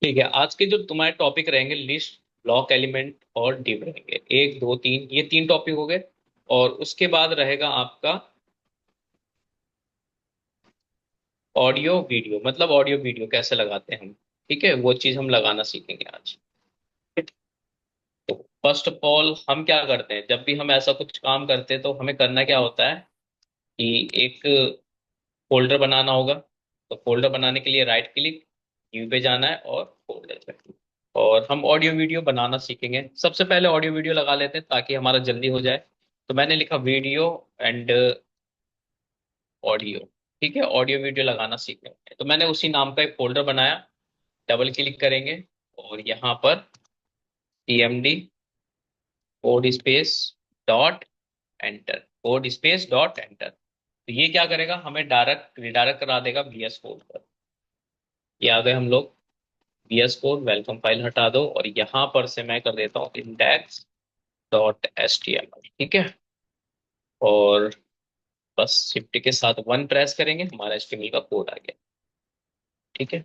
ठीक है, आज के जो तुम्हारे टॉपिक रहेंगे लिस्ट, ब्लॉक एलिमेंट और डिव रहेंगे। एक दो तीन, ये तीन टॉपिक हो गए। और उसके बाद रहेगा आपका ऑडियो वीडियो, मतलब ऑडियो वीडियो कैसे लगाते हैं हम। ठीक है, वो चीज हम लगाना सीखेंगे आज। तो फर्स्ट ऑफ ऑल हम क्या करते हैं, जब भी हम ऐसा कुछ काम करते हैं तो हमें करना क्या होता है कि एक फोल्डर बनाना होगा। तो फोल्डर बनाने के लिए राइट क्लिक, न्यू पे जाना है और फोल्डर पे। और हम ऑडियो वीडियो बनाना सीखेंगे। सबसे पहले ऑडियो वीडियो लगा लेते हैं ताकि हमारा जल्दी हो जाए। तो मैंने लिखा वीडियो एंड ऑडियो। ठीक है, ऑडियो वीडियो लगाना सीखेंगे तो मैंने उसी नाम का एक फोल्डर बनाया। डबल क्लिक करेंगे और यहाँ पर TMD code space dot enter, code space dot enter. तो ये क्या करेगा, हमें डायरेक्ट रिडायरेक्ट करा देगा VS कोड पर। ये आ गए हम लोग VS कोड, वेलकम फाइल हटा दो और यहाँ पर से मैं कर देता हूँ इंडेक्स डॉट HTML। ठीक है, और बस शिफ्ट के साथ वन प्रेस करेंगे, हमारा HTML का कोड आ गया। ठीक है,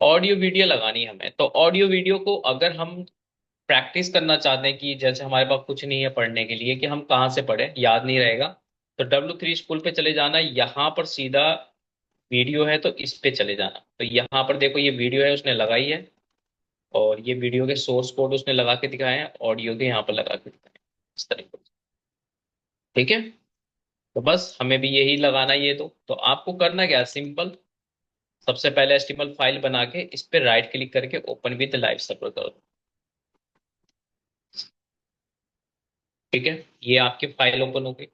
ऑडियो वीडियो लगानी है हमें। तो ऑडियो वीडियो को अगर हम प्रैक्टिस करना चाहते हैं कि जैसे हमारे पास कुछ नहीं है पढ़ने के लिए कि हम कहाँ से पढ़ें, याद नहीं रहेगा, तो W3 स्कूल पे चले जाना। यहाँ पर सीधा वीडियो है तो इस पे चले जाना। तो यहाँ पर देखो ये वीडियो है उसने लगाई है, और ये वीडियो के सोर्स कोड उसने लगा के दिखाए हैं, ऑडियो के यहाँ पर लगा के दिखाए हैं इस तरीके से। ठीक है, तो बस हमें भी यही लगाना है। ये तो आपको करना क्या है, सिंपल। सबसे पहले HTML फाइल बना के इस पे राइट क्लिक करके ओपन विद लाइव सर्वर करो। ठीक है, ये आपकी फाइल ओपन हो गई।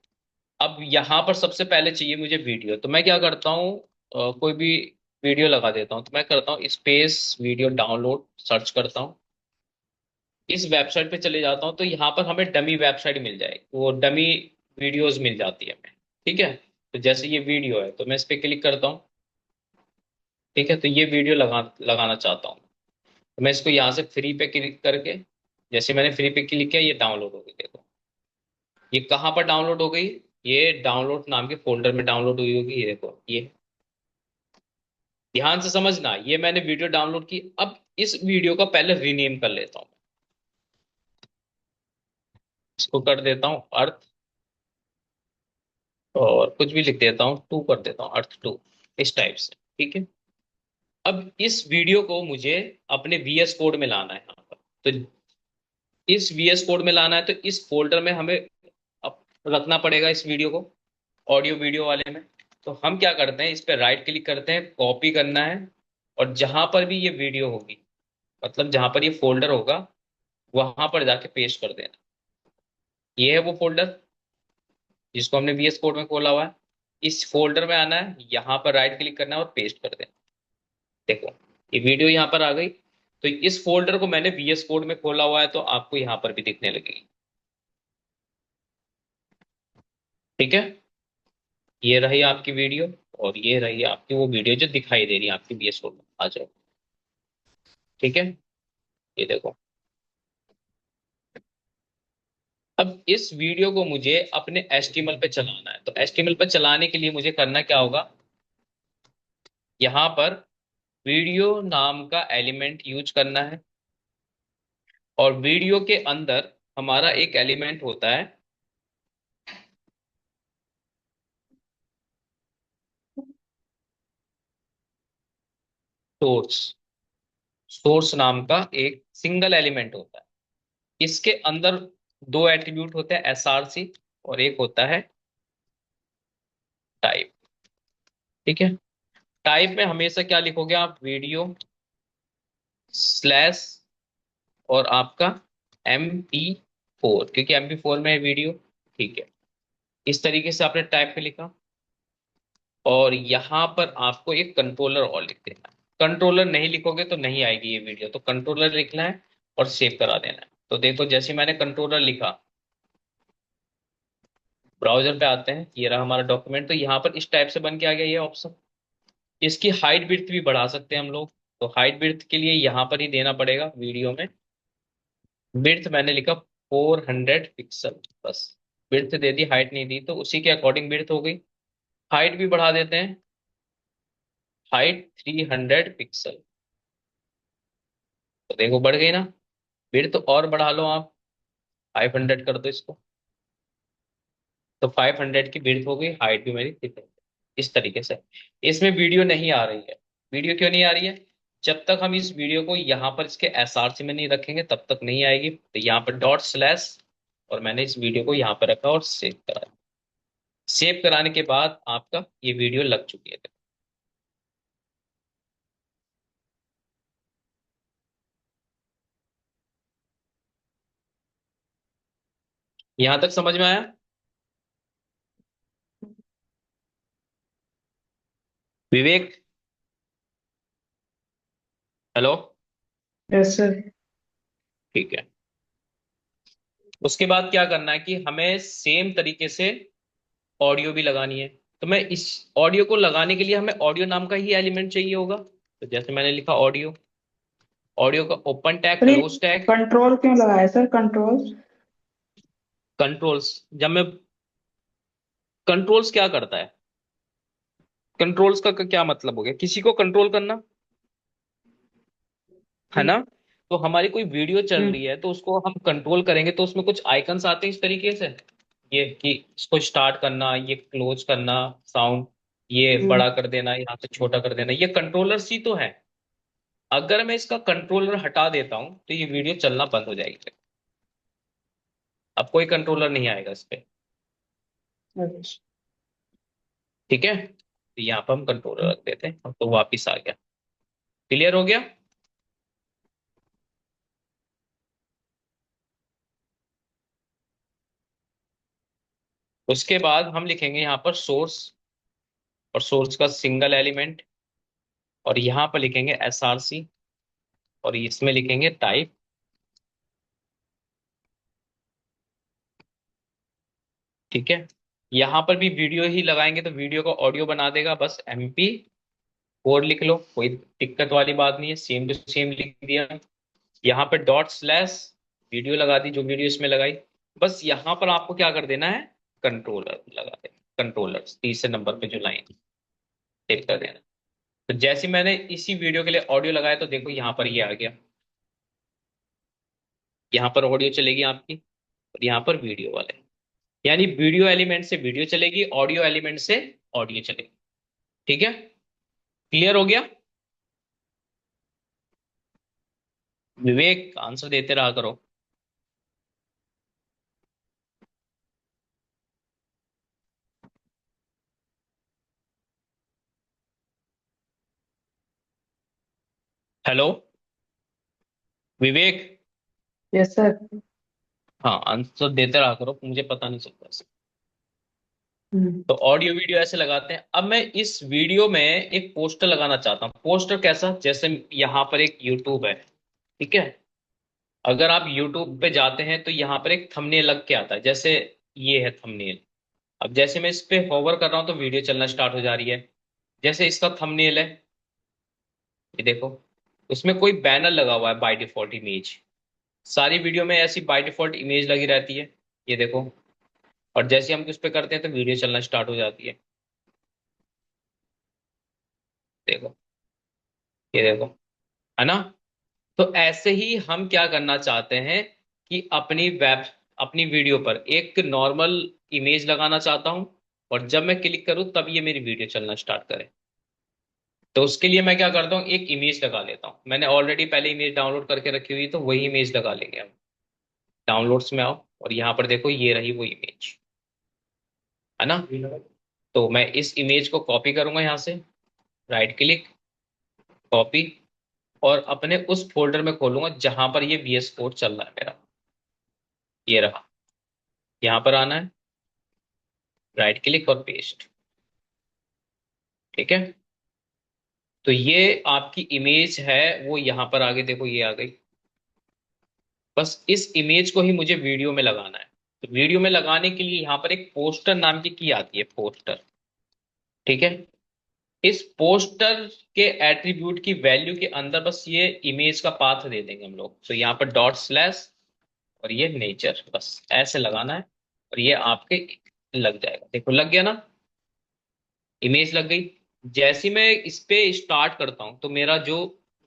अब यहाँ पर सबसे पहले चाहिए मुझे वीडियो। तो मैं क्या करता हूँ, कोई भी वीडियो लगा देता हूँ। तो मैं करता हूँ स्पेस वीडियो डाउनलोड, सर्च करता हूँ, इस वेबसाइट पे चले जाता हूँ। तो यहाँ पर हमें डमी वेबसाइट मिल जाएगी, वो डमी वीडियोस मिल जाती है हमें। ठीक है, तो जैसे ये वीडियो है तो मैं इस पे क्लिक करता हूँ। ठीक है, तो ये वीडियो लगाना चाहता हूँ। तो मैं इसको यहाँ से फ्री पे क्लिक करके, जैसे मैंने फ्री पे क्लिक किया ये डाउनलोड हो गई। देखो ये कहाँ पर डाउनलोड हो गई, ये डाउनलोड नाम के फोल्डर में डाउनलोड हुई होगी। ये देखो, ये ध्यान से समझना, ये मैंने वीडियो डाउनलोड की। अब इस वीडियो का पहले रीनेम कर लेता हूँ। इसको कर देता हूँ अर्थ, और कुछ भी लिख देता हूँ, टू कर देता हूँ, अर्थ 2, इस टाइप से। ठीक है, अब इस वीडियो को मुझे अपने VS कोड में लाना है यहाँ पर। तो इस VS कोड में लाना है तो इस फोल्डर में हमें रखना पड़ेगा इस वीडियो को, ऑडियो वीडियो वाले में। तो हम क्या करते हैं, इस पे राइट क्लिक करते हैं, कॉपी करना है, और जहां पर भी ये वीडियो होगी, मतलब जहां पर ये फोल्डर होगा, वहां पर जाके पेस्ट कर देना। ये है वो फोल्डर जिसको हमने VS कोड में खोला हुआ है। इस फोल्डर में आना है, यहाँ पर राइट क्लिक करना है और पेस्ट कर देना। देखो ये वीडियो यहाँ पर आ गई। तो इस फोल्डर को मैंने VS कोड में खोला हुआ है, तो आपको यहाँ पर भी दिखने लगेगी। ठीक है, ये रही आपकी वीडियो, और ये रही आपकी वो वीडियो जो दिखाई दे रही है आपकी VS कोड में। आ जाओ। ठीक है, ये देखो। अब इस वीडियो को मुझे अपने HTML पे चलाना है। तो HTML पे चलाने के लिए मुझे करना क्या होगा, यहाँ पर वीडियो नाम का एलिमेंट यूज करना है। और वीडियो के अंदर हमारा एक एलिमेंट होता है सोर्स। सोर्स नाम का एक सिंगल एलिमेंट होता है। इसके अंदर दो एट्रीब्यूट होते हैं, SRC, और एक होता है टाइप। ठीक है, टाइप में हमेशा क्या लिखोगे आप, वीडियो स्लैश और आपका MP4, क्योंकि MP4 में है वीडियो। ठीक है, इस तरीके से आपने टाइप में लिखा। और यहाँ पर आपको एक कंट्रोलर और लिख देना है। कंट्रोलर नहीं लिखोगे तो नहीं आएगी ये वीडियो, तो कंट्रोलर लिखना है और सेव करा देना है। तो देखो जैसे मैंने कंट्रोलर लिखा, ब्राउजर पे आते हैं, ये रहा हमारा डॉक्यूमेंट। तो यहाँ पर इस टाइप से बन के आ गया ये ऑप्शन। इसकी हाइट विड्थ भी बढ़ा सकते हैं हम लोग। तो हाइट विड्थ के लिए यहाँ पर ही देना पड़ेगा वीडियो में। विड्थ मैंने लिखा 400 पिक्सल, बस। विड्थ दे दी, हाइट नहीं दी, तो उसी के अकॉर्डिंग विड्थ हो गई। हाइट भी बढ़ा देते हैं, हाइट 300 पिक्सल। तो देखो बढ़ गई ना। विड्थ तो और बढ़ा लो आप, 500 कर दो इसको। तो 500 की विड्थ हो गई, हाइट भी मेरी 300। इस तरीके से। इसमें वीडियो नहीं आ रही है। वीडियो क्यों नहीं आ रही है? जब तक हम इस वीडियो को यहाँ पर इसके एसआरसी में नहीं रखेंगे तब तक नहीं आएगी। तो यहाँ पर डॉट स्लैश, और मैंने इस वीडियो को यहाँ पर रखा और सेव करा। सेव कराने के बाद आपका ये वीडियो लग चुकी है। यहां तक समझ में आया? विवेक, हेलो। Yes sir. ठीक है। उसके बाद क्या करना है कि हमें सेम तरीके से ऑडियो भी लगानी है। तो मैं इस ऑडियो को लगाने के लिए हमें ऑडियो नाम का ही एलिमेंट चाहिए होगा। तो जैसे मैंने लिखा ऑडियो, ऑडियो का ओपन टैग सर ये क्लोज टैग कंट्रोल क्यों लगाया सर, कंट्रोल? कंट्रोल्स। जब मैं कंट्रोल्स क्या करता है? कंट्रोल्स का क्या मतलब हो गया? किसी को कंट्रोल करना, है ना? तो हमारी कोई वीडियो चल हम्म। रही है तो उसको हम कंट्रोल करेंगे तो उसमें कुछ आइकन्स आते हैं इस तरीके से। ये कि इसको स्टार्ट करना, ये क्लोज करना, साउंड, ये हम्म। बड़ा कर देना, यहाँ से छोटा कर देना, ये कंट्रोलर्स ही तो है। अगर मैं इसका कंट्रोलर हटा देता हूं तो ये वीडियो चलना बंद हो जाएगी। अब कोई कंट्रोलर नहीं आएगा इस पे। अच्छा। ठीक है, तो यहाँ पर हम कंट्रोलर रख देते हैं। अब तो वापिस आ गया। क्लियर हो गया? उसके बाद हम लिखेंगे यहाँ पर सोर्स, और सोर्स का सिंगल एलिमेंट, और यहाँ पर लिखेंगे एसआरसी, और इसमें लिखेंगे टाइप। ठीक है। यहाँ पर भी वीडियो ही लगाएंगे तो वीडियो को ऑडियो बना देगा, बस MP4 लिख लो, कोई दिक्कत वाली बात नहीं है, सेम टू सेम लिख दिया। यहाँ पे डॉट स्लैश वीडियो लगा दी, जो वीडियो इसमें लगाई। बस यहाँ पर आपको क्या कर देना है, कंट्रोलर लगा देना, कंट्रोलर तीसरे नंबर पे जो लाइन टिक कर देना। तो जैसे मैंने इसी वीडियो के लिए ऑडियो लगाया तो देखो यहाँ पर ये आ गया। यहाँ पर ऑडियो चलेगी आपकी, और यहाँ पर वीडियो वाले, यानी वीडियो एलिमेंट से वीडियो चलेगी, ऑडियो एलिमेंट से ऑडियो चलेगी। ठीक है, क्लियर हो गया? विवेक, आंसर देते रहा करो। हेलो विवेक। Yes sir. हाँ, आंसर देते रहा करो, मुझे पता नहीं चलता ऐसे। हम्म। तो ऑडियो वीडियो ऐसे लगाते हैं। अब मैं इस वीडियो में एक पोस्टर लगाना चाहता हूँ। पोस्टर कैसा? जैसे यहाँ पर एक यूट्यूब है, ठीक है। अगर आप यूट्यूब पे जाते हैं तो यहाँ पर एक थंबनेल लग के आता है, जैसे ये है थंबनेल। अब जैसे मैं इस पे होवर कर रहा हूँ तो वीडियो चलना स्टार्ट हो जा रही है। जैसे इसका थंबनेल है, ये देखो, उसमें कोई बैनर लगा हुआ है बाय डिफॉल्ट इमेज। सारी वीडियो में ऐसी बाय डिफॉल्ट इमेज लगी रहती है, ये देखो। और जैसे हम उस पे करते हैं तो वीडियो चलना स्टार्ट हो जाती है। देखो, ये देखो, है ना? तो ऐसे ही हम क्या करना चाहते हैं कि अपनी वीडियो पर एक नॉर्मल इमेज लगाना चाहता हूं, और जब मैं क्लिक करूं तब ये मेरी वीडियो चलना स्टार्ट करे। तो उसके लिए मैं क्या करता हूँ, एक इमेज लगा लेता हूँ। मैंने ऑलरेडी पहले इमेज डाउनलोड करके रखी हुई, तो वही इमेज लगा लेंगे हम। डाउनलोड्स में आओ, और यहाँ पर देखो ये रही वो इमेज, है ना? तो मैं इस इमेज को कॉपी करूंगा यहाँ से, राइट क्लिक, कॉपी, और अपने उस फोल्डर में खोलूंगा जहां पर ये VS कोड चल रहा है मेरा। ये रहा, यहाँ पर आना है, राइट क्लिक और पेस्ट। ठीक है। तो ये आपकी इमेज है, वो यहाँ पर आगे देखो, ये आ गई। बस इस इमेज को ही मुझे वीडियो में लगाना है। तो वीडियो में लगाने के लिए यहाँ पर एक पोस्टर नाम की आती है, पोस्टर। ठीक है। इस पोस्टर के एट्रीब्यूट की वैल्यू के अंदर बस ये इमेज का पाथ दे देंगे हम लोग। तो यहाँ पर डॉट स्लैश, और ये नेचर, बस ऐसे लगाना है, और ये आपके लग जाएगा। देखो लग गया ना, इमेज लग गई। जैसे ही मैं इस पे स्टार्ट करता हूं तो मेरा जो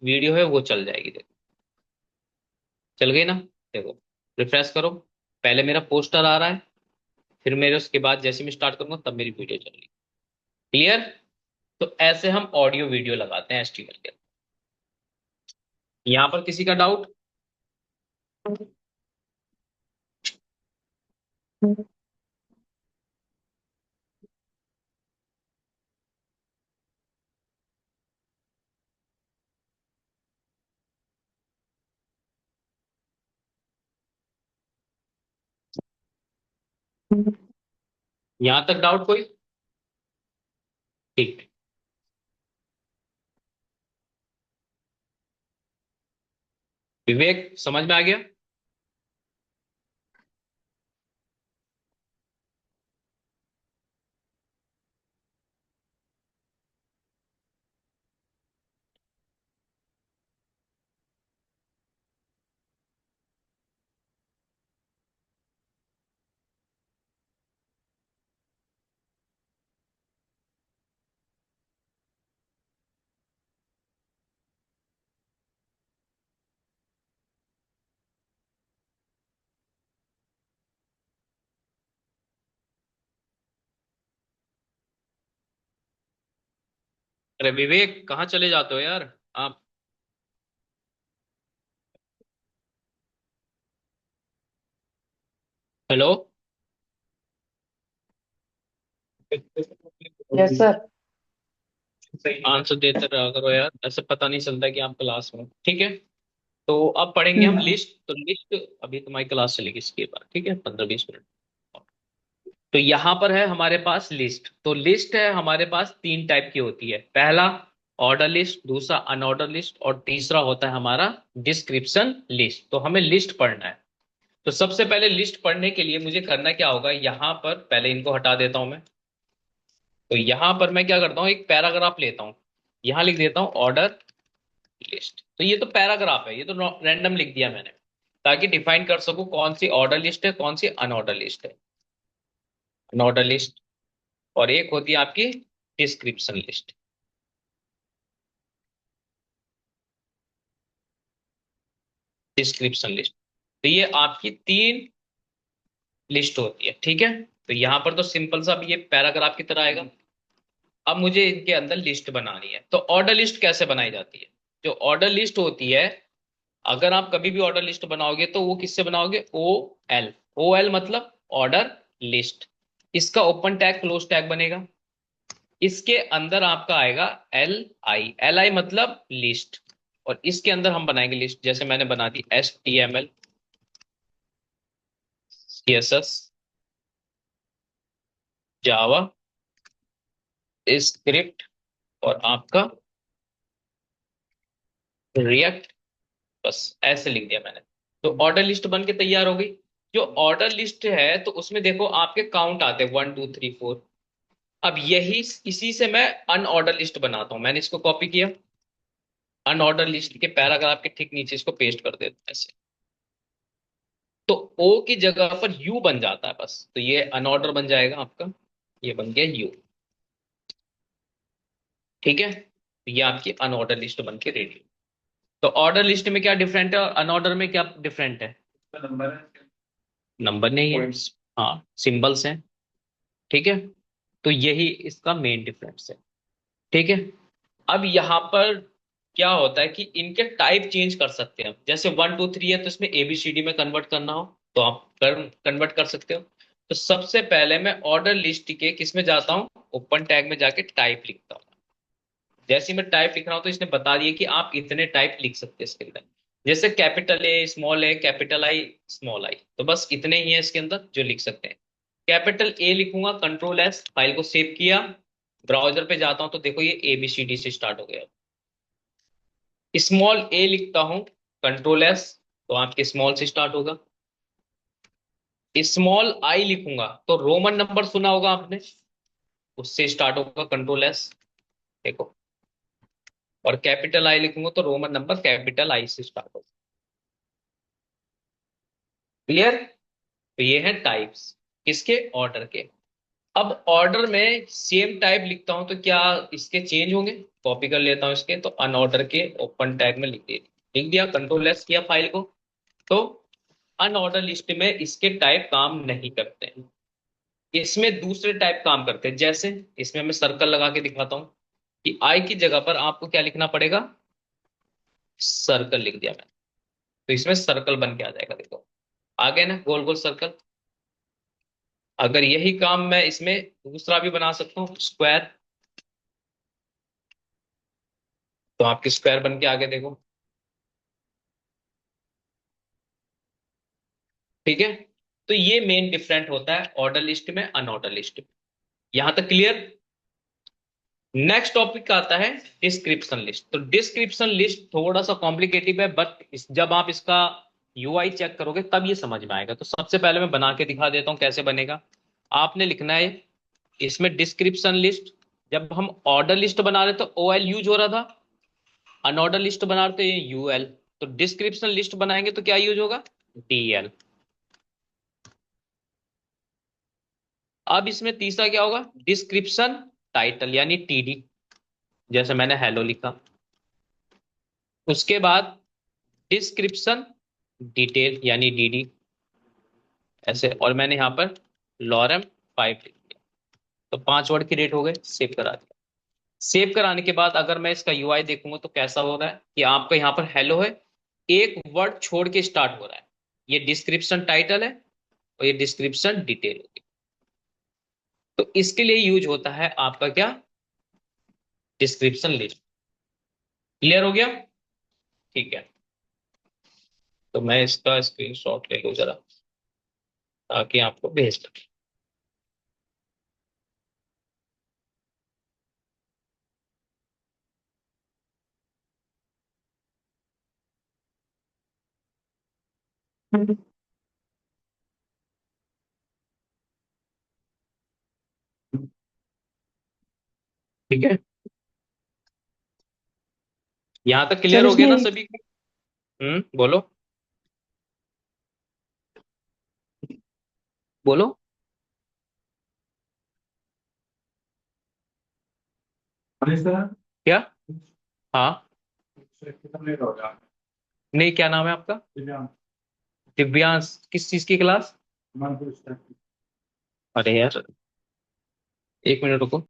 वीडियो है वो चल जाएगी, देखो। चल गई ना? देखो, रिफ्रेश करो, पहले मेरा पोस्टर आ रहा है, फिर मेरे उसके बाद जैसे मैं स्टार्ट करूंगा तब मेरी वीडियो चल रही। क्लियर? तो ऐसे हम ऑडियो वीडियो लगाते हैं एचटीएमएल के। यहां पर किसी का डाउट? यहां तक डाउट कोई? ठीक। विवेक समझ में आ गया? अरे विवेक कहाँ चले जाते हो यार आप? हेलो। Yes sir. आंसर देते रहा करो यार, ऐसे पता नहीं चलता कि आप क्लास में हो। ठीक है, तो अब पढ़ेंगे हम हम्म। लिस्ट। तो लिस्ट अभी तुम्हारी क्लास चलेगी इसके बाद, ठीक है, 15-20 मिनट। तो यहां पर है हमारे पास लिस्ट। तो लिस्ट है हमारे पास तीन टाइप की होती है। पहला ऑर्डर लिस्ट, दूसरा अनऑर्डर लिस्ट, और तीसरा होता है हमारा डिस्क्रिप्शन लिस्ट। तो हमें लिस्ट पढ़ना है। तो सबसे पहले लिस्ट पढ़ने के लिए मुझे करना क्या होगा, यहां पर पहले इनको हटा देता हूं मैं। तो यहां पर मैं क्या करता हूं, एक पैराग्राफ लेता हूं, यहां लिख देता हूं ऑर्डर लिस्ट। तो ये तो पैराग्राफ है, ये तो रैंडम लिख दिया मैंने, ताकि डिफाइन कर सकूं कौन सी ऑर्डर लिस्ट है, कौन सी अनऑर्डर लिस्ट है। अनऑर्डर लिस्ट, और एक होती है आपकी डिस्क्रिप्शन लिस्ट। डिस्क्रिप्शन लिस्ट, तो ये आपकी तीन लिस्ट होती है, ठीक है। तो यहां पर तो सिंपल सा भी ये पैराग्राफ की तरह आएगा। अब मुझे इनके अंदर लिस्ट बनानी है। तो ऑर्डर लिस्ट कैसे बनाई जाती है? जो ऑर्डर लिस्ट होती है, अगर आप कभी भी ऑर्डर लिस्ट बनाओगे तो वो किससे बनाओगे? O L. ओ एल मतलब ऑर्डर लिस्ट। इसका ओपन टैग क्लोज टैग बनेगा। इसके अंदर आपका आएगा एल आई। एल आई मतलब लिस्ट, और इसके अंदर हम बनाएंगे लिस्ट। जैसे मैंने बना दी HTML, CSS, जावा, स्क्रिप्ट, और आपका रिएक्ट। बस ऐसे लिख दिया मैंने। तो ऑर्डर लिस्ट बन के तैयार हो गई। जो ऑर्डर लिस्ट है तो उसमें देखो आपके काउंट आते हैं 1 2 3 4। अब यही, इसी से मैं अनऑर्डर लिस्ट बनाता हूं। मैंने इसको कॉपी किया, अनऑर्डर लिस्ट के पैराग्राफ के ठीक नीचे इसको पेस्ट कर देता हूं ऐसे। तो ओ की जगह पर यू बन जाता है बस। तो ये अनऑर्डर बन जाएगा आपका, ये बन गया यू। ठीक है, तो ये आपकी अनऑर्डर लिस्ट बन के रेडी। तो ऑर्डर लिस्ट में क्या डिफरेंट है और अनऑर्डर में क्या डिफरेंट है? नंबर नहीं है, हाँ सिंबल्स हैं। ठीक है, तो यही इसका मेन डिफरेंस है। ठीक है, अब यहाँ पर क्या होता है कि इनके टाइप चेंज कर सकते हैं हम। जैसे 1 2 3 है तो इसमें ABCD में कन्वर्ट करना हो तो आप कन्वर्ट कर सकते हो। तो सबसे पहले मैं ऑर्डर लिस्ट के किस में जाता हूँ, ओपन टैग में जाके टाइप लिखता हूँ। जैसे ही मैं टाइप लिख रहा हूँ तो इसने बता दिया कि आप इतने टाइप लिख सकते हैं इसके अंदर। जैसे capital A small A, capital I small I, तो बस इतने ही है इसके अंदर जो लिख सकते हैं। कैपिटल ए लिखूंगा, कंट्रोल S, फाइल को सेव किया, ब्राउजर पे जाता हूं तो देखो ये ABCD से स्टार्ट हो गया। स्मॉल ए लिखता हूं, कंट्रोल S, तो आपके स्मॉल से स्टार्ट होगा। स्मॉल आई लिखूंगा तो रोमन नंबर सुना होगा आपने, उससे स्टार्ट होगा, कंट्रोल S, देखो। और कैपिटल आई लिखूंगा तो रोमन नंबर कैपिटल आई से स्टार्ट होगा। क्लियर? तो ये है टाइप्स किसके, ऑर्डर के। अब ऑर्डर में सेम टाइप लिखता हूं तो क्या इसके चेंज होंगे? कॉपी कर लेता हूं इसके, तो अनऑर्डर के ओपन टैग में लिख दिया, कंट्रोल S किया फाइल को। तो अनऑर्डर लिस्ट में इसके टाइप काम नहीं करते हैं, इसमें दूसरे टाइप काम करते हैं। जैसे इसमें मैं सर्कल लगा के दिखाता हूं कि आई की जगह पर आपको क्या लिखना पड़ेगा, सर्कल लिख दिया मैंने, तो इसमें सर्कल बन के आ जाएगा। देखो आ गए ना गोल गोल सर्कल। अगर यही काम मैं इसमें दूसरा भी बना सकता हूँ, स्क्वायर, तो आपके स्क्वायर बन के आगे देखो। ठीक है, तो ये मेन डिफरेंट होता है ऑर्डर लिस्ट में अनऑर्डर लिस्ट में। यहां तक क्लियर। नेक्स्ट टॉपिक का आता है डिस्क्रिप्शन लिस्ट। तो डिस्क्रिप्शन लिस्ट थोड़ा सा कॉम्प्लिकेटिव है, बट जब आप इसका यूआई चेक करोगे तब ये समझ में आएगा। तो सबसे पहले मैं बना के दिखा देता हूं कैसे बनेगा। आपने लिखना है इसमें डिस्क्रिप्शन लिस्ट। जब हम ऑर्डर लिस्ट बना रहे तो ओ एल यूज हो रहा था, अनऑर्डर लिस्ट बना रहे तो ये यूएल। तो डिस्क्रिप्शन लिस्ट बनाएंगे तो क्या यूज होगा, डीएल। अब इसमें तीसरा क्या होगा, डिस्क्रिप्शन टाइटल यानी टीडी, जैसे मैंने हेलो लिखा। उसके बाद डिस्क्रिप्शन डिटेल यानी डीडी, ऐसे। और मैंने यहां पर लॉरम 5 लिख दिया। तो 5 वर्ड की रेट हो गए, सेव करा दिया। सेव कराने के बाद अगर मैं इसका यूआई देखूंगा तो कैसा हो रहा है कि आपका यहाँ पर हेलो है, एक वर्ड छोड़ के स्टार्ट हो रहा है। ये डिस्क्रिप्शन टाइटल है और ये डिस्क्रिप्शन डिटेल होगी। तो इसके लिए यूज होता है आपका क्या, डिस्क्रिप्शन लिस्ट। क्लियर हो गया। ठीक है, तो मैं इसका स्क्रीनशॉट ले लूँ जरा, ताकि आपको भेज दूँ। ठीक है, यहां तक क्लियर सर हो गया इसमें ना सभी को। बोलो बोलो। क्या, हाँ, नहीं, क्या नाम है आपका, दिव्यांश, किस चीज की क्लास। अरे यार, 1 मिनट रुको।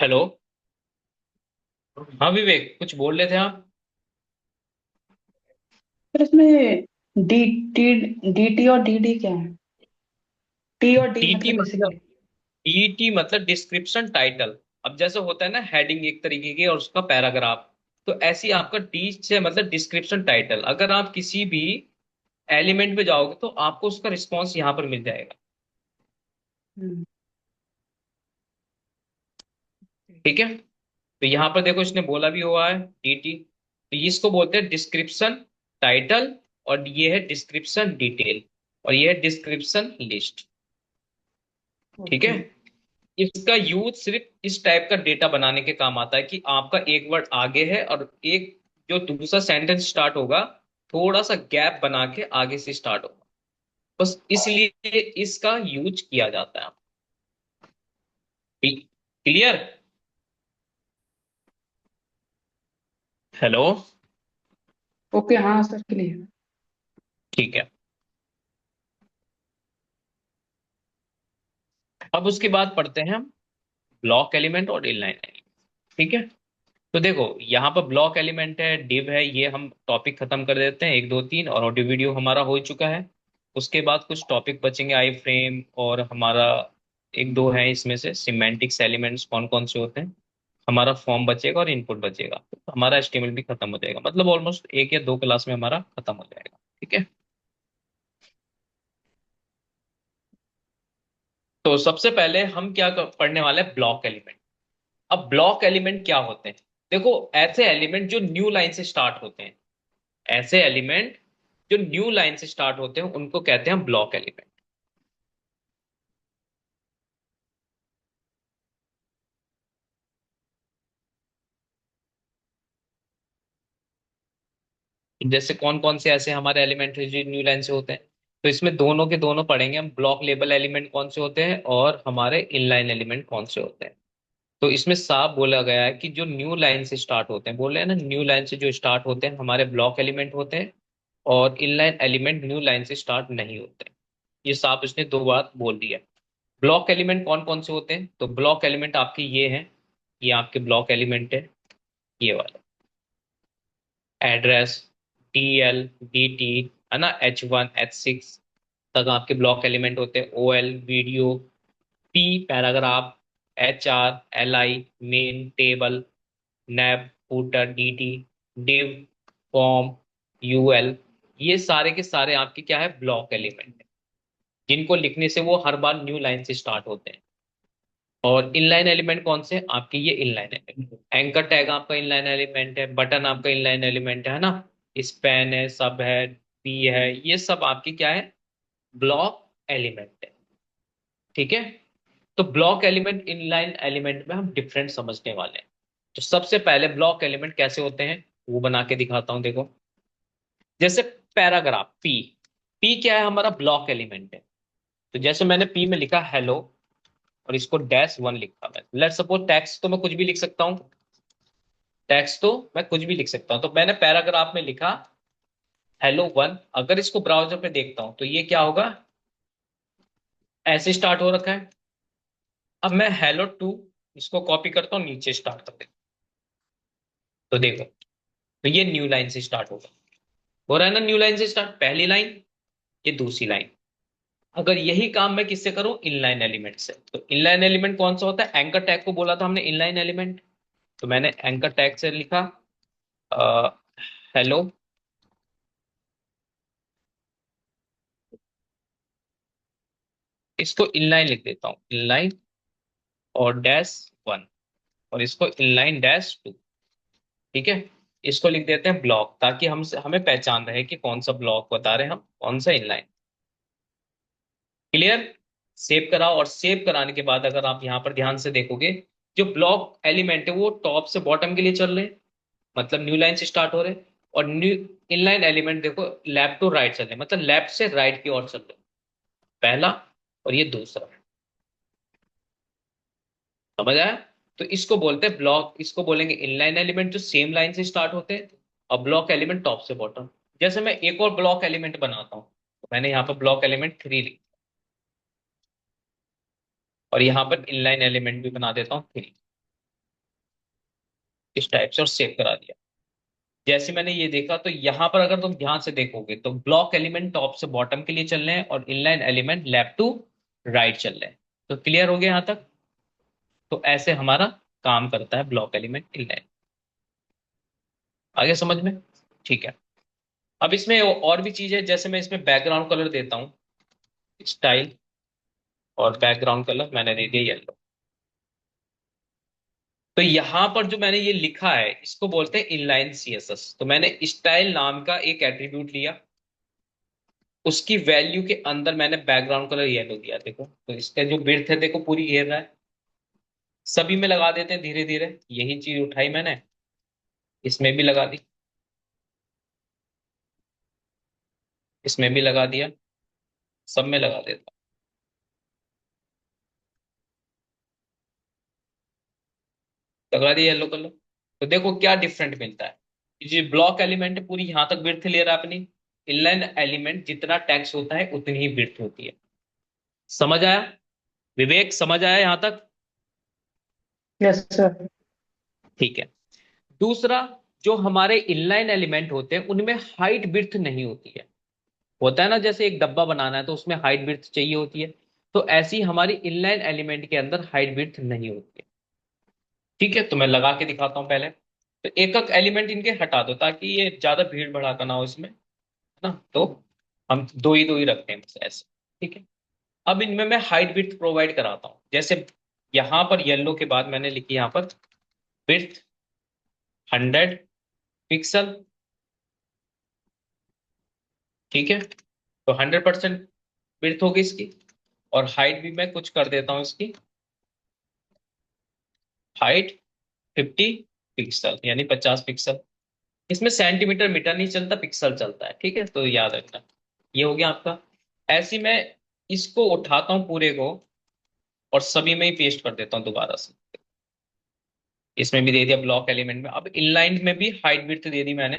हेलो। हाँ विवेक, कुछ बोल रहे थे आप? फिर इसमें डी टी डी टी और डी डी क्या है? टी और डी टीटी मतलब मतलब, बेसिकली। ईटी मतलब डिस्क्रिप्शन टाइटल। अब जैसे होता है ना हेडिंग एक तरीके की और उसका पैराग्राफ, तो ऐसी आपका डी से मतलब डिस्क्रिप्शन टाइटल। अगर आप किसी भी एलिमेंट पे जाओगे तो आपको उसका रिस्पॉन्स यहाँ पर मिल जाएगा। हम्म। ठीक है। तो यहाँ पर देखो इसने बोला भी हुआ है डीटी, तो इसको बोलते हैं डिस्क्रिप्शन टाइटल, और ये है डिस्क्रिप्शन डिटेल, और ये है डिस्क्रिप्शन लिस्ट। ठीक है। ओके। इसका यूज सिर्फ इस टाइप का डेटा बनाने के काम आता है कि आपका एक वर्ड आगे है और एक जो दूसरा सेंटेंस स्टार्ट होगा, थोड़ा सा गैप बना के आगे से स्टार्ट होगा, बस इसलिए इसका यूज किया जाता है। क्लियर? हेलो। ओके, हाँ सर, क्लियर। ठीक है। अब उसके बाद पढ़ते हैं हम ब्लॉक एलिमेंट और इनलाइन एलिमेंट। ठीक है। तो देखो यहाँ पर ब्लॉक एलिमेंट है, डिव है, ये हम टॉपिक खत्म कर देते हैं, एक दो तीन, और ऑडियो वीडियो हमारा हो चुका है। उसके बाद कुछ टॉपिक बचेंगे, आई फ्रेम और हमारा एक दो है इसमें से सिमेंटिक्स एलिमेंट्स कौन कौन से होते हैं, हमारा फॉर्म बचेगा और इनपुट बचेगा, तो हमारा एचटीएमएल भी खत्म हो जाएगा, मतलब ऑलमोस्ट एक या दो क्लास में हमारा खत्म हो जाएगा। ठीक है। तो सबसे पहले हम क्या पढ़ने वाले हैं, ब्लॉक एलिमेंट। अब ब्लॉक एलिमेंट क्या होते हैं? देखो, ऐसे एलिमेंट जो न्यू लाइन से स्टार्ट होते हैं, ऐसे एलिमेंट जो न्यू लाइन से स्टार्ट होते हैं उनको कहते हैं ब्लॉक एलिमेंट। जैसे कौन कौन से ऐसे हमारे एलिमेंट है जो न्यू लाइन से होते हैं, तो इसमें दोनों के दोनों पढ़ेंगे हम, ब्लॉक लेबल एलिमेंट कौन से होते हैं और हमारे इनलाइन एलिमेंट कौन से होते हैं। तो इसमें साफ बोला गया है कि जो न्यू लाइन से स्टार्ट होते हैं, बोल रहे हैं ना, न्यू लाइन से जो स्टार्ट होते हैं हमारे ब्लॉक एलिमेंट होते हैं, और इनलाइन एलिमेंट न्यू लाइन से स्टार्ट नहीं होते हैं। ये साफ इसने दो बात बोल दिया। ब्लॉक एलिमेंट कौन कौन से होते हैं? तो ब्लॉक एलिमेंट आपके ये हैं, ये आपके ब्लॉक एलिमेंट है, ये वाला एड्रेस, DL DT, है ना, H1 H6 तक आपके ब्लॉक एलिमेंट होते हैं। OL video, P paragraph, HR LI main table, nav footer, DT div, form, UL, ये सारे के सारे आपके क्या है, ब्लॉक एलिमेंट है, जिनको लिखने से वो हर बार न्यू लाइन से स्टार्ट होते हैं। और इनलाइन एलिमेंट कौन से हैं? आपके ये इनलाइन एलिमेंट, एंकर टैग आपका इनलाइन एलिमेंट है, बटन आपका इनलाइन एलिमेंट है ना, स्पैन है, सब है, पी है, ये सब आपकी क्या है, ब्लॉक एलिमेंट है। ठीक है। तो ब्लॉक एलिमेंट इनलाइन एलिमेंट में हम डिफरेंट समझने वाले हैं। तो सबसे पहले ब्लॉक एलिमेंट कैसे होते हैं वो बना के दिखाता हूं, देखो। जैसे पैराग्राफ, पी, पी क्या है, हमारा ब्लॉक एलिमेंट है। तो जैसे मैंने पी में लिखा हेलो, और इसको -1 लिखा, मैं लेट सपोज टेक्स्ट तो मैं कुछ भी लिख सकता हूँ, टेक्स्ट तो मैं कुछ भी लिख सकता हूँ, तो मैंने पैराग्राफ में लिखा हेलो 1, अगर इसको ब्राउजर पे देखता हूं तो ये क्या होगा, ऐसे स्टार्ट हो रखा है। अब मैं हेलो 2 इसको कॉपी करता हूँ, नीचे स्टार्ट कर देता हूं, तो देखो, तो ये न्यू लाइन से स्टार्ट होगा, हो रहा है ना, न्यू लाइन से स्टार्ट, पहली लाइन, ये दूसरी लाइन। अगर यही काम मैं किससे करूं, इनलाइन एलिमेंट से, तो इनलाइन एलिमेंट कौन सा होता है, एंकर टैग को बोला था हमने इनलाइन एलिमेंट, तो मैंने एंकर टैग से लिखा हेलो, इसको इनलाइन लिख देता हूँ, इनलाइन और -1, और इसको इनलाइन -2। ठीक है। इसको लिख देते हैं ब्लॉक, ताकि हम हमें पहचान रहे कि कौन सा ब्लॉक बता रहे हैं हम, कौन सा इनलाइन। क्लियर? सेव कराओ, और सेव कराने के बाद अगर आप यहाँ पर ध्यान से देखोगे, जो ब्लॉक एलिमेंट है वो टॉप से बॉटम के लिए चल रहे हैं, मतलब न्यू लाइन से स्टार्ट हो रहे हैं, और न्यू इनलाइन एलिमेंट देखो लेफ्ट टू राइट चल रहे हैं, मतलब लेफ्ट से राइट की ओर चल रहे हैं, पहला और ये दूसरा। समझ आया? तो इसको बोलते हैं ब्लॉक, इसको बोलेंगे इनलाइन एलिमेंट जो सेम लाइन से स्टार्ट होते हैं, और ब्लॉक एलिमेंट टॉप से बॉटम। जैसे मैं एक और ब्लॉक एलिमेंट बनाता हूँ, तो मैंने यहाँ पर ब्लॉक एलिमेंट 3 लिखा, और यहाँ पर इनलाइन एलिमेंट भी बना देता हूँ 3। इस टाइप से, और सेव करा दिया। जैसे मैंने ये देखा, तो यहां पर अगर तुम ध्यान से देखोगे तो ब्लॉक एलिमेंट टॉप से बॉटम के लिए चल रहे हैं और inline element left to right चल रहे हैं। तो क्लियर हो गया यहां तक? तो ऐसे हमारा काम करता है ब्लॉक एलिमेंट इनलाइन। आगे समझ में? ठीक है। अब इसमें और भी चीज है, जैसे मैं इसमें बैकग्राउंड कलर देता हूँ, स्टाइल, और बैकग्राउंड कलर मैंने दे दिया येलो। तो यहां पर जो मैंने ये लिखा है इसको बोलते हैं इनलाइन सीएसएस। तो मैंने स्टाइल नाम का एक एट्रीब्यूट लिया, उसकी वैल्यू के अंदर मैंने बैकग्राउंड कलर येलो दिया। देखो तो इसका जो विड्थ है देखो पूरी घेर रहा है। सभी में लगा देते हैं धीरे धीरे, यही चीज उठाई मैंने, इसमें भी लगा दी, इसमें भी लगा दिया, सब में लगा देता हूं। लगा दिया येलो कलर। तो देखो क्या डिफरेंट मिलता है। ये ब्लॉक एलिमेंट है पूरी यहां तक विड्थ ले रहा है अपनी। इनलाइन एलिमेंट जितना टैक्स होता है उतनी ही विड्थ होती है। समझ आया विवेक? समझ आया यहां तक? Yes sir. ठीक है। दूसरा, जो हमारे इनलाइन एलिमेंट होते हैं उनमें हाइट विड्थ नहीं होती है। होता है ना, जैसे एक डब्बा बनाना है तो उसमें हाइट विड्थ चाहिए होती है। तो ऐसी हमारी इनलाइन एलिमेंट के अंदर हाइट विड्थ नहीं होती है। ठीक है, तो मैं लगा के दिखाता हूं पहले। तो एक एक एलिमेंट इनके हटा दो ताकि ये ज्यादा भीड़ भड़ाका ना हो इसमें, है ना। तो हम दो ही रखते हैं बस ऐसे। ठीक है। अब इनमें मैं हाइट विड्थ प्रोवाइड कराता हूँ। जैसे यहां पर येलो के बाद मैंने लिखी यहां पर विड्थ 100 पिक्सल। ठीक है, तो 100% विड्थ होगी इसकी। और हाइट भी मैं कुछ कर देता हूँ इसकी, हाइट 50 पिक्सल, यानी 50 पिक्सल। इसमें सेंटीमीटर मीटर नहीं चलता, पिक्सल चलता है। ठीक है, तो याद रखना। ये हो गया आपका। ऐसे ही मैं इसको उठाता हूँ पूरे को, और सभी में ही पेस्ट कर देता हूँ दोबारा से। इसमें भी दे दिया ब्लॉक एलिमेंट में। अब इनलाइन में भी हाइट विड्थ दे दी मैंने।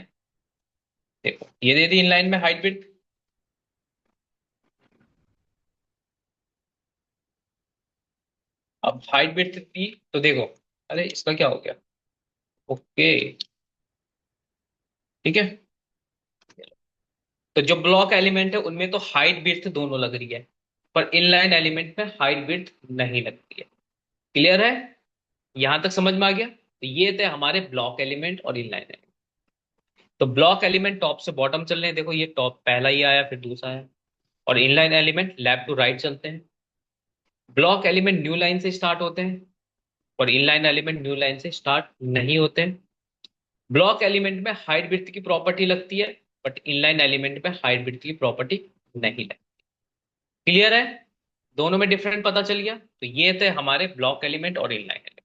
देखो ये दे दी इनलाइन में हाइट विड्थ। अब हाइट विड्थ दी तो देखो, अरे इसका क्या हो गया? ओके। ठीक है, तो जो ब्लॉक एलिमेंट है उनमें तो हाइट विड्थ दोनों लग रही है, पर इनलाइन एलिमेंट में हाइट विड्थ नहीं लगती है। क्लियर है? यहां तक समझ में आ गया? तो ये थे हमारे ब्लॉक एलिमेंट और इनलाइन एलिमेंट। तो ब्लॉक एलिमेंट टॉप से बॉटम चल रहे हैं, देखो ये टॉप पहला ही आया फिर दूसरा आया। और inline element left to right चलते हैं। ब्लॉक एलिमेंट न्यू लाइन से स्टार्ट होते हैं, और इनलाइन एलिमेंट न्यू लाइन से स्टार्ट नहीं होते हैं। ब्लॉक एलिमेंट में हाइट विड्थ की प्रॉपर्टी लगती है, बट इनलाइन एलिमेंट में हाइट विड्थ की प्रॉपर्टी नहीं लगती। क्लियर है? दोनों में डिफरेंट पता चल गया? तो ये थे हमारे ब्लॉक एलिमेंट और इनलाइन एलिमेंट।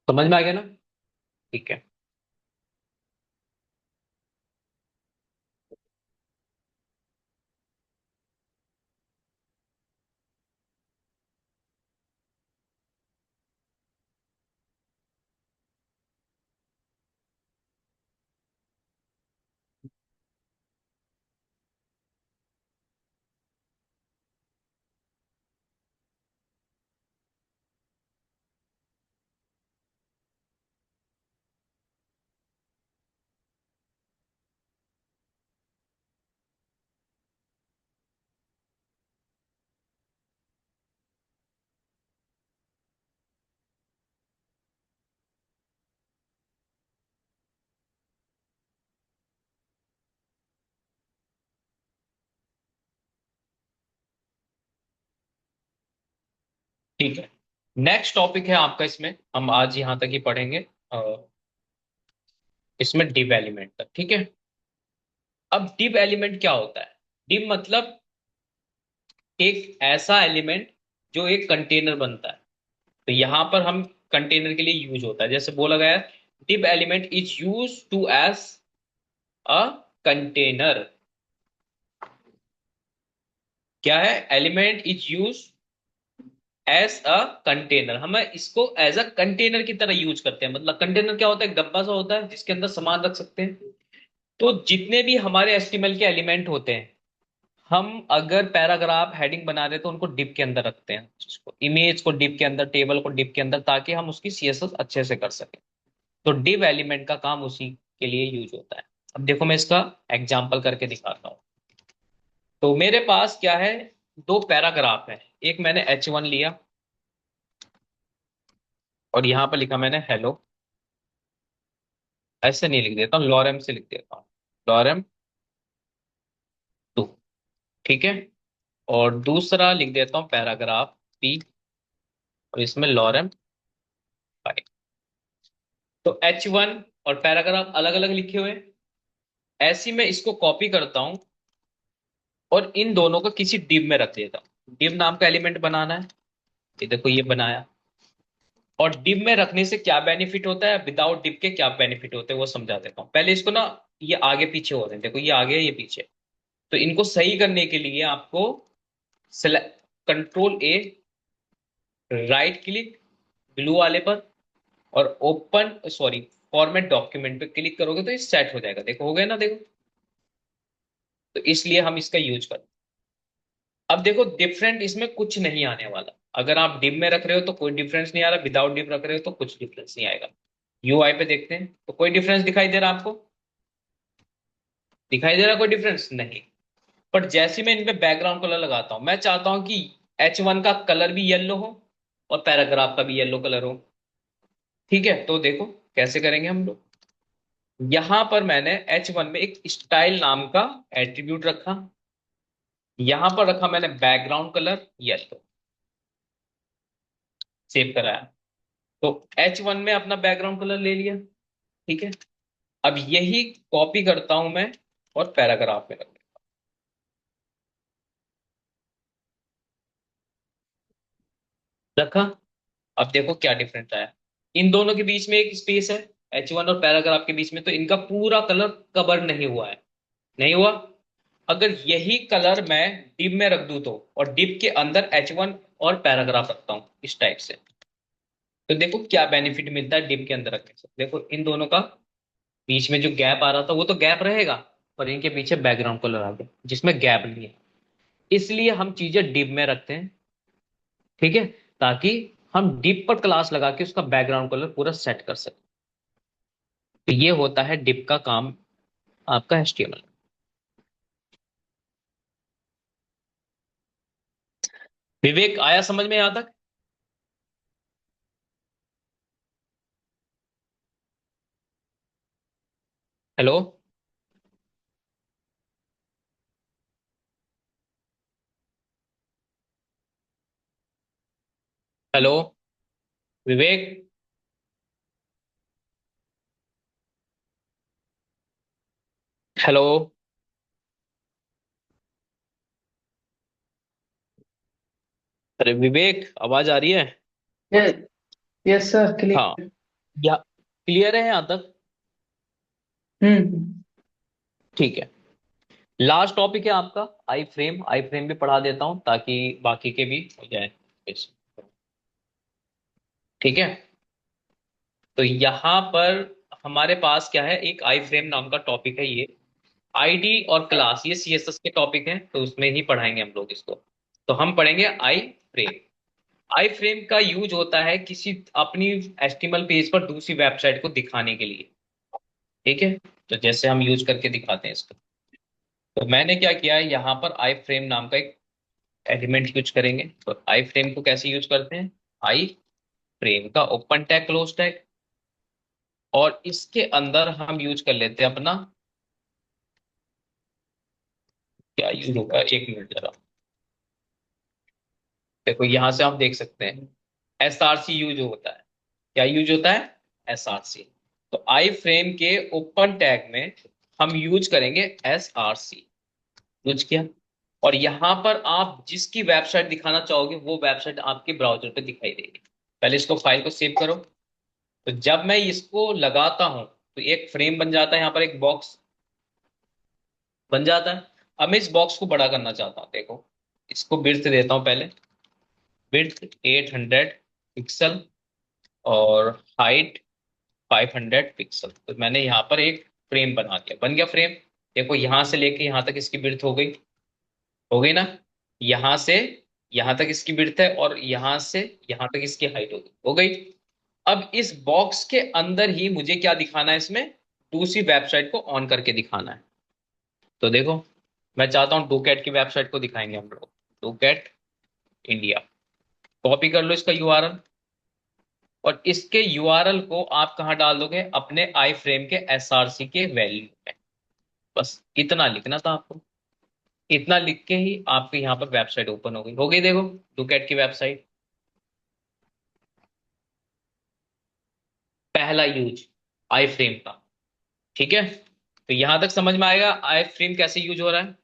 समझ में आ गया ना? ठीक है। ठीक है, नेक्स्ट टॉपिक है आपका, इसमें हम आज यहाँ तक ही पढ़ेंगे। इसमें डिव एलिमेंट तक। ठीक है। अब डिव एलिमेंट क्या होता है? डिव मतलब एक ऐसा एलिमेंट जो एक कंटेनर बनता है। तो यहां पर हम कंटेनर के लिए यूज होता है, जैसे बोला गया है div element is use to as a container. क्या है? Element is use as a container. हम इसको एज अ कंटेनर की तरह यूज करते हैं। मतलब कंटेनर क्या होता है? एक डब्बा सा होता है जिसके अंदर सामान रख सकते हैं। तो जितने भी हमारे एचटीएमएल के एलिमेंट होते हैं, हम अगर पैराग्राफ हेडिंग बना रहे हैं तो उनको डिप के अंदर रखते हैं, उसको इमेज को डिप के अंदर, टेबल को डिप के अंदर, ताकि हम उसकी सीएसएस अच्छे से कर सकें। तो डिव एलिमेंट का काम उसी के लिए यूज होता है। अब देखो मैं इसका एग्जाम्पल करके दिखाता हूँ। तो मेरे पास क्या है, दो पैराग्राफ है। एक मैंने H1 लिया और यहां पर लिखा मैंने हेलो। ऐसे नहीं लिख देता हूँ, लॉरेम से लिख देता हूँ, लॉरेम 2। ठीक है। और दूसरा लिख देता हूँ पैराग्राफ P, और इसमें लॉरेम 5। तो H1 और पैराग्राफ अलग अलग लिखे हुए हैं। ऐसी मैं इसको कॉपी करता हूँ और इन दोनों को किसी डिव में रख देता हूँ। डिव नाम का एलिमेंट बनाना है। ये देखो ये बनाया। और डिव में रखने से क्या बेनिफिट होता है, विदाउट डिव के क्या बेनिफिट होते हैं वो समझा देता हूँ। पहले इसको ना, ये आगे पीछे हो रहे हैं, देखो ये आगे है ये पीछे। तो इनको सही करने के लिए आपको control A, right click blue वाले पर, और ओपन सॉरी फॉर्मेट डॉक्यूमेंट पे क्लिक करोगे तो ये सेट हो जाएगा। देखो हो गया ना, देखो। तो इसलिए हम इसका यूज करते हैं। अब देखो डिफरेंट इसमें कुछ नहीं आने वाला। अगर आप डिव में रख रहे हो तो कोई डिफरेंस नहीं आ रहा, विदाउट डिव रख रहे हो तो कुछ डिफरेंस नहीं आएगा। यूआई पे देखते हैं तो कोई डिफरेंस दिखाई दे रहा है आपको? दिखाई दे रहा है कोई डिफरेंस नहीं। बट जैसे मैं इनपे बैकग्राउंड कलर लगाता हूं, मैं चाहता हूं कि H1 का कलर भी येलो हो और पैराग्राफ का भी येलो कलर हो। ठीक है, तो देखो कैसे करेंगे हम लोग। यहां पर मैंने H1 में एक स्टाइल नाम का एट्रीब्यूट रखा। यहां पर रखा मैंने बैकग्राउंड कलर येलो, सेव कराया। तो H1 में अपना बैकग्राउंड कलर ले लिया। ठीक है। अब यही कॉपी करता हूं मैं और पैराग्राफ में रखा। अब देखो क्या डिफरेंस आया। इन दोनों के बीच में एक स्पेस है, H1 और पैराग्राफ के बीच में, तो इनका पूरा कलर कवर नहीं हुआ है। नहीं हुआ। अगर यही कलर मैं डिव में रख दूं तो, और डिव के अंदर H1 और पैराग्राफ रखता हूं इस टाइप से, तो देखो क्या बेनिफिट मिलता है डिव के अंदर रखने से। देखो इन दोनों का बीच में जो गैप आ रहा था वो तो गैप रहेगा, पर इनके पीछे बैकग्राउंड कलर आ गया जिसमें गैप नहीं है। इसलिए हम चीजें डिव में रखते हैं। ठीक है। ताकि हम डिव पर क्लास लगा के उसका बैकग्राउंड कलर पूरा सेट कर सकें। तो ये होता है डिव का काम आपका HTML। विवेक आया समझ में यहां तक? हेलो। हेलो विवेक। हेलो। अरे विवेक आवाज आ रही है? यस, यस सर, हाँ। क्लियर। या क्लियर है यहां तक? हम्म। ठीक है। लास्ट टॉपिक है आपका आई फ्रेम। आई फ्रेम भी पढ़ा देता हूं ताकि बाकी के भी हो जाए। ठीक है। तो यहाँ पर हमारे पास क्या है, एक आई फ्रेम नाम का टॉपिक है। ये आईडी और क्लास ये CSS के टॉपिक हैं, तो उसमें ही पढ़ाएंगे हम लोग इसको। तो हम पढ़ेंगे आई फ्रेम। आई फ्रेम का यूज होता है किसी अपनी HTML पेज पर दूसरी वेबसाइट को दिखाने के लिए। ठीक है। तो जैसे हम यूज करके दिखाते हैं इसको। तो मैंने क्या किया है, यहाँ पर आई फ्रेम नाम का एक एलिमेंट यूज करेंगे। तो आई फ्रेम को कैसे यूज करते हैं, आई फ्रेम का ओपन टैग क्लोज टैग, और इसके अंदर हम यूज कर लेते हैं अपना, क्या यूज होगा, एक मिनट जरा। देखो यहां से आप देख सकते हैं SRC यूज होता है। क्या यूज होता है, SRC। तो आई फ्रेम के ओपन टैग में हम यूज करेंगे SRC। यूज किया। और यहां पर आप जिसकी वेबसाइट दिखाना चाहोगे वो वेबसाइट आपके ब्राउजर पे दिखाई देगी। पहले इसको फाइल को सेव करो। तो जब मैं इसको लगाता हूं तो एक फ्रेम बन जाता है, यहाँ पर एक बॉक्स बन जाता है। अब मैं इस बॉक्स को बड़ा करना चाहता हूँ। देखो इसको विड्थ देता हूँ पहले, विड्थ 800 पिक्सल, और हाइट 500 पिक्सल। तो मैंने यहाँ पर एक फ्रेम बना दिया, बन गया फ्रेम। देखो यहां से लेके यहां तक इसकी विड्थ हो गई ना। यहां से यहां तक इसकी विड्थ है, और यहां से यहां तक इसकी हाइट हो गई। अब इस बॉक्स के अंदर ही मुझे क्या दिखाना है, इसमें दूसरी वेबसाइट को ऑन करके दिखाना है। तो देखो, मैं चाहता हूं डोकैट की वेबसाइट को दिखाएंगे हम लोग, डोकैट इंडिया। कॉपी कर लो इसका यूआरएल, और इसके यूआरएल को आप कहाँ डाल दोगे, अपने आई फ्रेम के एसआरसी के वैल्यू में। बस इतना लिखना था आपको। इतना लिख के ही आपके यहाँ पर वेबसाइट ओपन हो गई देखो, डुकेट की वेबसाइट। पहला यूज आई फ्रेम का। ठीक है, तो यहां तक समझ में आएगा आई फ्रेम कैसे यूज हो रहा है।